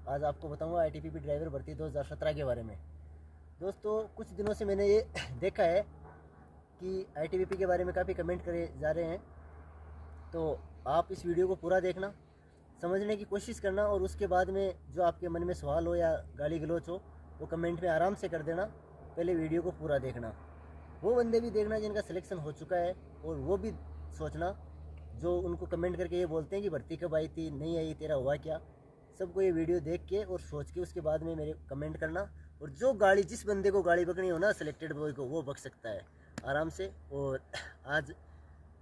आज आपको बताऊंगा आईटीबीपी ड्राइवर भर्ती 2017 के बारे में। दोस्तों, कुछ दिनों से मैंने ये देखा है कि आईटीबीपी के बारे में काफ़ी कमेंट करे जा रहे हैं, तो आप इस वीडियो को पूरा देखना, समझने की कोशिश करना और उसके बाद में जो आपके मन में सवाल हो या गाली गलौच हो वो कमेंट में आराम से कर देना। पहले वीडियो को पूरा देखना। वो बंदे भी देखना जिनका सिलेक्शन हो चुका है, और वो भी सोचना जो उनको कमेंट करके ये बोलते हैं कि भर्ती कब आई थी, नहीं आई, तेरा हुआ क्या। सबको ये वीडियो देख के और सोच के उसके बाद में मेरे कमेंट करना। और जो गाड़ी, जिस बंदे को गाड़ी बकनी हो ना सिलेक्टेड बॉय को, वो बक सकता है आराम से। और आज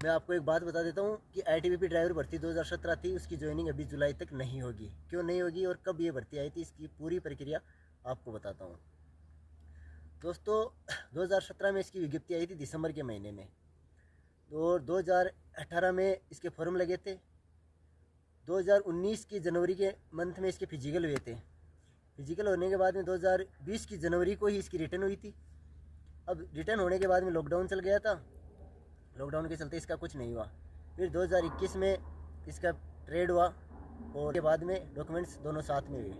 मैं आपको एक बात बता देता हूँ कि आईटीबीपी ड्राइवर भर्ती 2017 थी, उसकी ज्वाइनिंग अभी जुलाई तक नहीं होगी। क्यों नहीं होगी और कब ये भर्ती आई थी, इसकी पूरी प्रक्रिया आपको बताता हूँ। दोस्तों, 2017 में इसकी विज्ञप्ति आई थी दिसंबर के महीने में, और 2018 में इसके फॉर्म लगे थे। 2019 की जनवरी के मंथ में इसके फिजिकल हुए थे। फिजिकल होने के बाद में 2020 की जनवरी को ही इसकी रिटर्न हुई थी। अब रिटर्न होने के बाद में लॉकडाउन चल गया था, लॉकडाउन के चलते इसका कुछ नहीं हुआ। फिर 2021 में इसका ट्रेड हुआ, और के बाद में डॉक्यूमेंट्स दोनों साथ में हुए।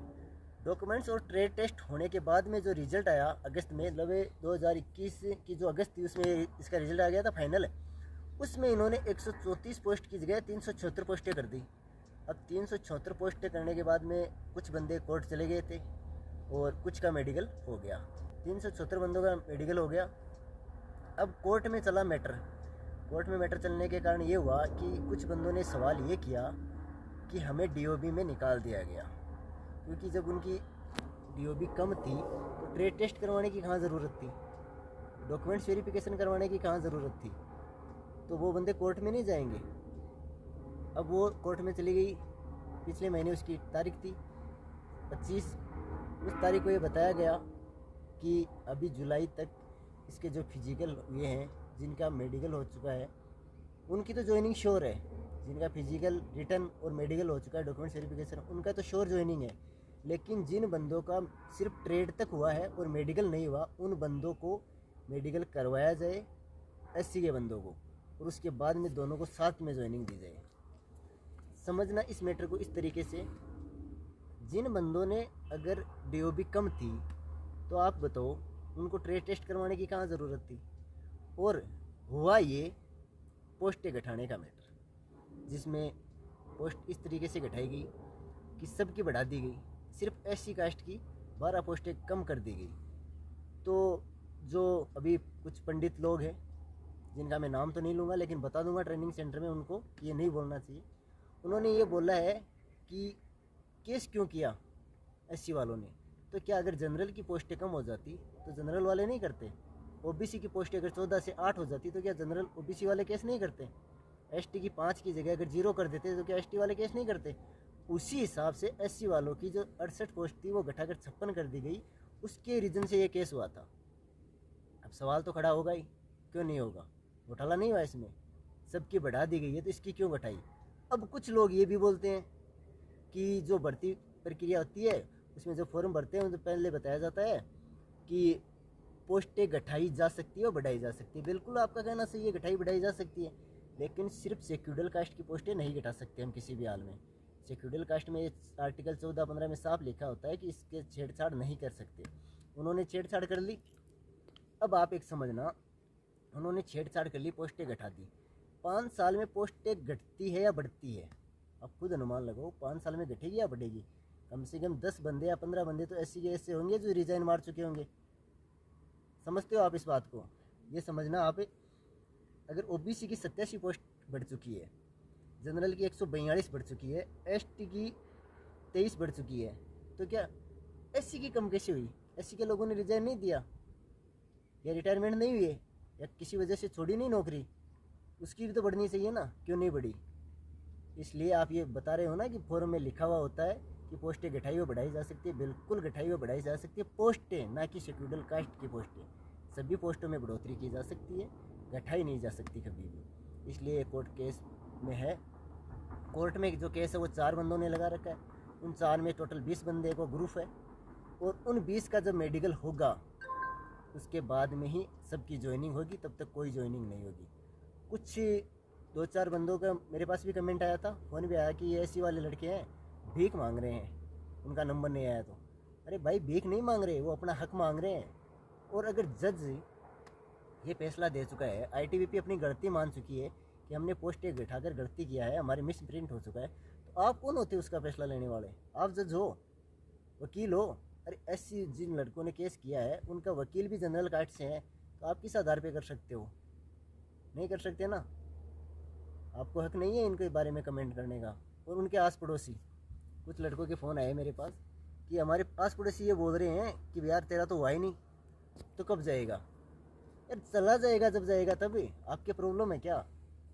डॉक्यूमेंट्स और ट्रेड टेस्ट होने के बाद में जो रिज़ल्ट आया अगस्त में, मतलब 2021 की जो अगस्त थी उसमें इसका रिज़ल्ट आ गया था फाइनल। उसमें इन्होंने 134 पोस्ट की जगह 376 पोस्टें कर दी। अब 376 पोस्टें करने के बाद में कुछ बंदे कोर्ट चले गए थे और कुछ का मेडिकल हो गया। 376 बंदों का मेडिकल हो गया। अब कोर्ट में चला मैटर। कोर्ट में मैटर चलने के कारण ये हुआ कि कुछ बंदों ने सवाल ये किया कि हमें डीओबी में निकाल दिया गया, क्योंकि जब उनकी डीओबी कम थी तो ट्रेड टेस्ट करवाने की कहाँ ज़रूरत थी, डॉक्यूमेंट्स वेरिफिकेशन करवाने की कहाँ ज़रूरत थी, तो वो बंदे कोर्ट में नहीं जाएंगे। अब वो कोर्ट में चली गई। पिछले महीने उसकी तारीख थी 25। उस तारीख को ये बताया गया कि अभी जुलाई तक इसके जो फिजिकल हुए हैं, जिनका मेडिकल हो चुका है, उनकी तो ज्वाइनिंग श्योर है। जिनका फिजिकल, रिटर्न और मेडिकल हो चुका है, डॉक्यूमेंट्स वेरिफिकेशन, उनका तो श्योर ज्वाइनिंग है। लेकिन जिन बंदों का सिर्फ ट्रेड तक हुआ है और मेडिकल नहीं हुआ, उन बंदों को मेडिकल करवाया जाए, एससी के बंदों को, और उसके बाद में दोनों को साथ में ज्वाइनिंग दी जाए। समझना इस मैटर को इस तरीके से, जिन बंदों ने अगर डीओबी कम थी तो आप बताओ उनको ट्रेड टेस्ट करवाने की कहाँ ज़रूरत थी। और हुआ ये पोस्टें घटाने का मैटर, जिसमें पोस्ट इस तरीके से घटाई गई कि सबकी बढ़ा दी गई, सिर्फ एससी कास्ट की 12 पोस्टें कम कर दी गई। तो जो अभी कुछ पंडित लोग हैं, जिनका मैं नाम तो नहीं लूँगा लेकिन बता दूंगा ट्रेनिंग सेंटर में उनको कि ये नहीं बोलना चाहिए, उन्होंने ये बोला है कि केस क्यों किया एससी वालों ने। तो क्या अगर जनरल की पोस्टें कम हो जाती तो जनरल वाले नहीं करते? ओबीसी की पोस्टें अगर 14 से 8 हो जाती तो क्या जनरल ओबीसी वाले केस नहीं करते? एसटी की 5 की जगह अगर 0 कर देते तो क्या एसटी वाले केस नहीं करते? उसी हिसाब से एससी वालों की जो 68 पोस्ट थी वो घटाकर 56 कर दी गई, उसके रीज़न से ये केस हुआ था। अब सवाल तो खड़ा होगा ही, क्यों नहीं होगा? घोटाला नहीं हुआ इसमें? सबकी बढ़ा दी गई है तो इसकी क्यों घटाई? अब कुछ लोग ये भी बोलते हैं कि जो भर्ती प्रक्रिया होती है उसमें जो फॉर्म भरते हैं तो पहले बताया जाता है कि पोस्टें घटाई जा सकती है और बढ़ाई जा सकती है। बिल्कुल आपका कहना सही है, घटाई बढ़ाई जा सकती है, लेकिन सिर्फ शेड्यूल कास्ट की पोस्टें नहीं घटा सकते हम किसी भी हाल में। शेड्यूल कास्ट में आर्टिकल 14-15 में साफ लिखा होता है कि इसके छेड़छाड़ नहीं कर सकते। उन्होंने छेड़छाड़ कर ली। अब आप एक समझना, उन्होंने छेड़छाड़ कर ली, पोस्टें घटा दी। 5 साल में पोस्टें घटती है या बढ़ती है? अब खुद अनुमान लगाओ, 5 साल में घटेगी या बढ़ेगी? कम से कम 10 बंदे या 15 बंदे तो एससी के ऐसे होंगे जो रिजाइन मार चुके होंगे। समझते हो आप इस बात को? ये समझना आप, अगर ओबीसी की 87 पोस्ट बढ़ चुकी है, जनरल की 142 बढ़ चुकी है, एसटी की 23 बढ़ चुकी है, तो क्या एससी की कम कैसे हुई? एससी के लोगों ने रिजाइन नहीं दिया, या रिटायरमेंट नहीं हुई है, या किसी वजह से छोड़ी नहीं नौकरी? उसकी भी तो बढ़नी चाहिए ना, क्यों नहीं बढ़ी? इसलिए आप ये बता रहे हो ना कि फॉर्म में लिखा हुआ होता है कि पोस्टें घटाई व बढ़ाई जा सकती है। बिल्कुल घटाई व बढ़ाई जा सकती है पोस्टें, ना कि शेड्यूल कास्ट की पोस्टें। सभी पोस्टों में बढ़ोतरी की जा सकती है, घटाई नहीं जा सकती कभी भी। इसलिए कोर्ट केस में है। कोर्ट में जो केस है वो 4 बंदों ने लगा रखा है। उन 4 में टोटल 20 बंदे को ग्रुप है, और उन 20 का जब मेडिकल होगा उसके बाद में ही सबकी ज्वाइनिंग होगी, तब तक कोई ज्वाइनिंग नहीं होगी। कुछ 2-4 बंदों का मेरे पास भी कमेंट आया था, फ़ोन भी आया कि ये एससी वाले लड़के हैं, भीख मांग रहे हैं। उनका नंबर नहीं आया तो। अरे भाई भीख नहीं मांग रहे, वो अपना हक मांग रहे हैं। और अगर जज ये फैसला दे चुका है, आईटीबीपी अपनी गलती मान चुकी है कि हमने पोस्ट एक बैठाकर गलती किया है, हमारे मिस प्रिंट हो चुका है, तो आप कौन होते उसका फैसला लेने वाले? आप जज हो, वकील हो। अरे ऐसी जिन लड़कों ने केस किया है उनका वकील भी जनरल कास्ट से है, तो आप किस आधार पे कर सकते हो? नहीं कर सकते ना। आपको हक नहीं है इनके बारे में कमेंट करने का। और उनके आस पड़ोसी, कुछ लड़कों के फ़ोन आए मेरे पास कि हमारे आस पड़ोसी ये बोल रहे हैं कि यार तेरा तो हुआ ही नहीं, तो कब जाएगा? यार चला जाएगा जब जाएगा तभी। आपके प्रॉब्लम है क्या?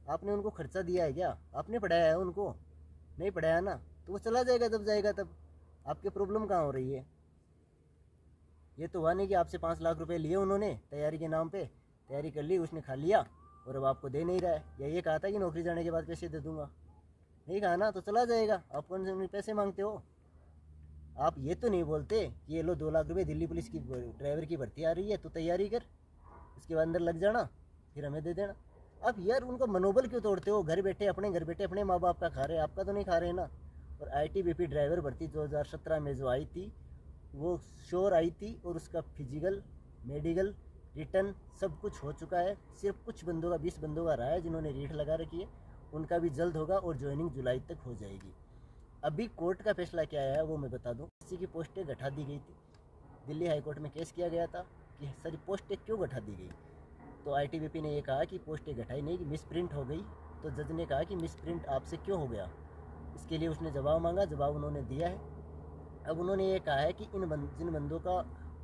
आपने उनको खर्चा दिया है क्या? आपने पढ़ाया है उनको? नहीं पढ़ाया ना, तो वो चला जाएगा जब जाएगा तब। आपके प्रॉब्लम कहाँ हो रही है? ये तो हुआ नहीं कि आपसे 5 लाख रुपए लिए उन्होंने तैयारी के नाम पे, तैयारी कर ली, उसने खा लिया और अब आपको दे नहीं रहा है। या ये कहा था कि नौकरी जाने के बाद पैसे दे दूंगा? नहीं कहा ना, तो चला जाएगा। आप कौन से पैसे मांगते हो? आप ये तो नहीं बोलते कि ये लो 2 लाख रुपए दिल्ली पुलिस की ड्राइवर की भर्ती आ रही है तो तैयारी कर, उसके बाद अंदर लग जाना, फिर हमें दे देना। आप यार उनका मनोबल क्यों तोड़ते हो? घर बैठे अपने माँ बाप का खा रहे, आपका तो नहीं खा रहे ना। और आईटीबीपी ड्राइवर भर्ती 2017 में जो आई थी वो श्योर आई थी, और उसका फिजिकल, मेडिकल, रिटर्न सब कुछ हो चुका है। सिर्फ कुछ बंदों का, 20 बंदों का रहा है जिन्होंने रीट लगा रखी है, उनका भी जल्द होगा और ज्वाइनिंग जुलाई तक हो जाएगी। अभी कोर्ट का फैसला क्या आया है वो मैं बता दूं। किसी की पोस्टें घटा दी गई थी, दिल्ली हाई कोर्ट में केस किया गया था कि सारी पोस्टें क्यों घटा दी गई। तो आईटीबीपी ने ये कहा कि पोस्टें घटाई नहीं, कि मिस प्रिंट हो गई। तो जज ने कहा कि मिस प्रिंट आपसे क्यों हो गया, इसके लिए उसने जवाब मांगा, जवाब उन्होंने दिया है। अब उन्होंने ये कहा है कि जिन बंदों का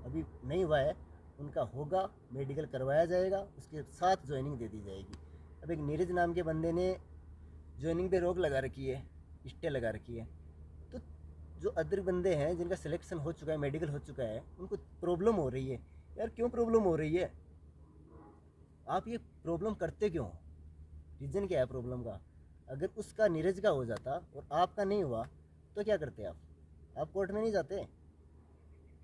अभी नहीं हुआ है उनका होगा, मेडिकल करवाया जाएगा, उसके साथ ज्वाइनिंग दे दी जाएगी। अब एक नीरज नाम के बंदे ने ज्वाइनिंग पे रोक लगा रखी है, स्टे लगा रखी है। तो जो अदर बंदे हैं जिनका सिलेक्शन हो चुका है, मेडिकल हो चुका है, उनको प्रॉब्लम हो रही है। यार क्यों प्रॉब्लम हो रही है? आप ये प्रॉब्लम करते क्यों? रीज़न क्या है प्रॉब्लम का? अगर उसका नीरज का हो जाता और आपका नहीं हुआ तो क्या करते आप कोर्ट में नहीं जाते?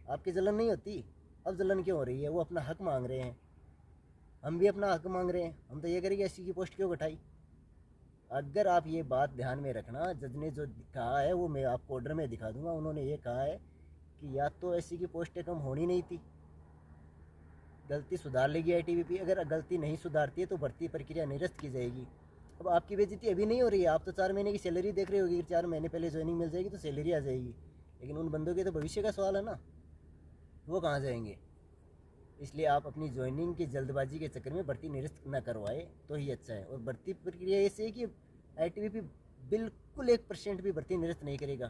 आपकी जलन नहीं होती? अब जलन क्यों हो रही है? वो अपना हक मांग रहे हैं, हम भी अपना हक मांग रहे हैं। हम तो ये करेंगे एससी की पोस्ट क्यों घटाई? अगर आप ये बात ध्यान में रखना, जज ने जो कहा है वो मैं आपको ऑर्डर में दिखा दूंगा। उन्होंने ये कहा है कि या तो एससी की पोस्टें कम होनी नहीं थी, गलती सुधार लेगी आईटीबीपी, अगर गलती नहीं सुधारती है तो भर्ती प्रक्रिया निरस्त की जाएगी। अब आपकी बेइज्जती अभी नहीं हो रही है, आप तो 4 महीने की सैलरी देख रहे होगी, 4 महीने पहले ज्वाइनिंग मिल जाएगी तो सैलरी आ जाएगी, लेकिन उन बंदों के तो भविष्य का सवाल है ना, वो कहाँ जाएंगे? इसलिए आप अपनी ज्वाइनिंग की जल्दबाजी के चक्कर में भर्ती निरस्त न करवाए तो ही अच्छा है। और भर्ती प्रक्रिया ऐसे है कि आईटीबीपी बिल्कुल 1% भी भर्ती निरस्त नहीं करेगा,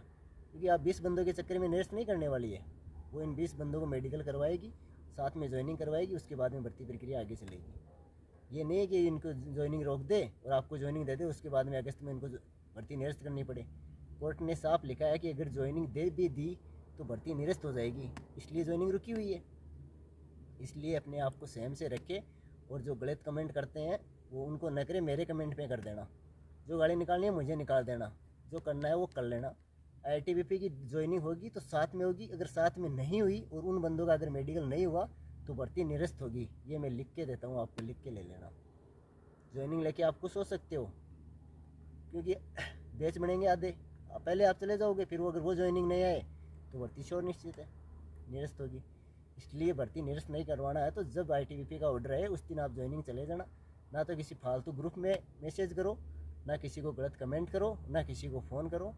क्योंकि आप 20 बंदों के चक्कर में निरस्त नहीं करने वाली है। वो इन 20 बंदों को मेडिकल करवाएगी, साथ में ज्वाइनिंग करवाएगी, उसके बाद में भर्ती प्रक्रिया आगे चलेगी। ये नहीं है कि इनको ज्वाइनिंग रोक दे और आपको ज्वाइनिंग दे दे, उसके बाद में अगस्त में इनको भर्ती निरस्त करनी पड़े। कोर्ट ने साफ लिखा है कि अगर ज्वाइनिंग दे भी दी तो भर्ती निरस्त हो जाएगी, इसलिए ज्वाइनिंग रुकी हुई है। इसलिए अपने आप को सहम से रखे, और जो गलत कमेंट करते हैं वो उनको न करे, मेरे कमेंट पे कर देना। जो गाड़ी निकालनी है मुझे निकाल देना, जो करना है वो कर लेना। आईटीबीपी की ज्वाइनिंग होगी तो साथ में होगी, अगर साथ में नहीं हुई और उन बंदों का अगर मेडिकल नहीं हुआ तो भर्ती निरस्त होगी। ये मैं लिख के देता हूँ, आपको लिख के ले लेना। ज्वाइनिंग लेके आप खुश हो सकते हो, क्योंकि बैच बनेंगे आधे, पहले आप चले जाओगे, फिर वो अगर वो ज्वाइनिंग नहीं आए तो भर्ती श्योर निश्चित है निरस्त होगी। इसलिए भर्ती निरस्त नहीं करवाना है तो जब आईटीबीपी का ऑर्डर है उस दिन आप ज्वाइनिंग चले जाना। ना तो किसी फालतू ग्रुप में मैसेज करो, ना किसी को गलत कमेंट करो, ना किसी को फ़ोन करो।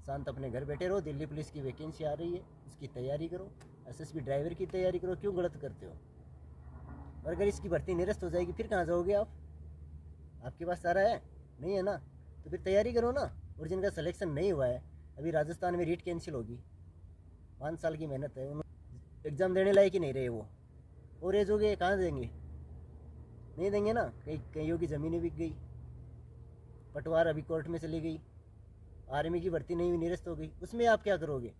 शांत अपने घर बैठे रहो। दिल्ली पुलिस की वैकेंसी आ रही है, उसकी तैयारी करो। एसएसबी ड्राइवर की तैयारी करो। क्यों गलत करते हो? और अगर इसकी भर्ती निरस्त हो जाएगी फिर कहाँ जाओगे आप? आपके पास सारा है नहीं है ना, तो फिर तैयारी करो ना। और जिनका सिलेक्शन नहीं हुआ है, अभी राजस्थान में रीट कैंसिल होगी, 5 साल की मेहनत है, एग्ज़ाम देने लायक ही नहीं रहे वो, और एज हो गए, कहाँ देंगे? नहीं देंगे ना। कईयों की ज़मीनें बिक गई, पटवार अभी कोर्ट में चली गई, आर्मी की भर्ती नहीं हुई, निरस्त हो गई, उसमें आप क्या करोगे?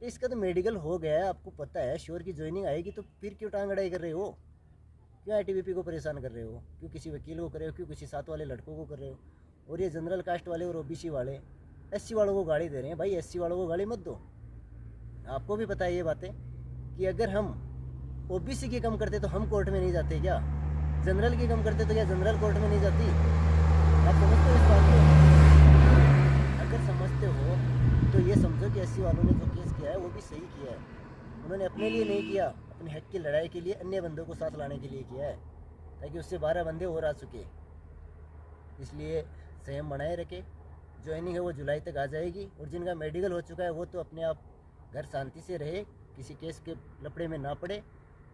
तो इसका तो मेडिकल हो गया है, आपको पता है श्योर की ज्वाइनिंग आएगी, तो फिर क्यों टांग अड़ाई कर रहे हो? क्यों आईटीबीपी को परेशान कर रहे हो? क्यों किसी वकील को कर रहे हो? क्यों किसी साथ वाले लड़कों को कर रहे हो? और ये जनरल कास्ट वाले और ओबीसी वाले एससी वालों को गाली दे रहे हैं। भाई एससी वालों को गाली मत दो। आपको भी पता है ये बातें कि अगर हम ओबीसी की कम करते तो हम कोर्ट में नहीं जाते क्या? जनरल की कम करते तो क्या जनरल कोर्ट में नहीं जाती? आप समझते हो इस बात को? अगर समझते हो तो ये समझो कि 80 वालों ने जो केस किया है वो भी सही किया है। उन्होंने अपने लिए नहीं किया, अपने हक की लड़ाई के लिए अन्य बंदों को साथ लाने के लिए किया है, ताकि उससे 12 बंदे और आ चुके। इसलिए संयम बनाए रखे। ज्वाइनिंग है वो जुलाई तक आ जाएगी, और जिनका मेडिकल हो चुका है वो तो अपने आप घर शांति से रहे, किसी केस के लपड़े में ना पड़े।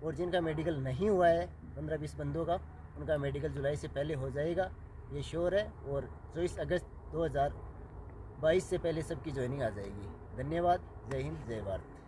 और जिनका मेडिकल नहीं हुआ है 15-20 बंदों का, उनका मेडिकल जुलाई से पहले हो जाएगा, ये श्योर है। और 24 अगस्त 2022 से पहले सबकी ज्वाइनिंग आ जाएगी। धन्यवाद। जय हिंद, जय भारत।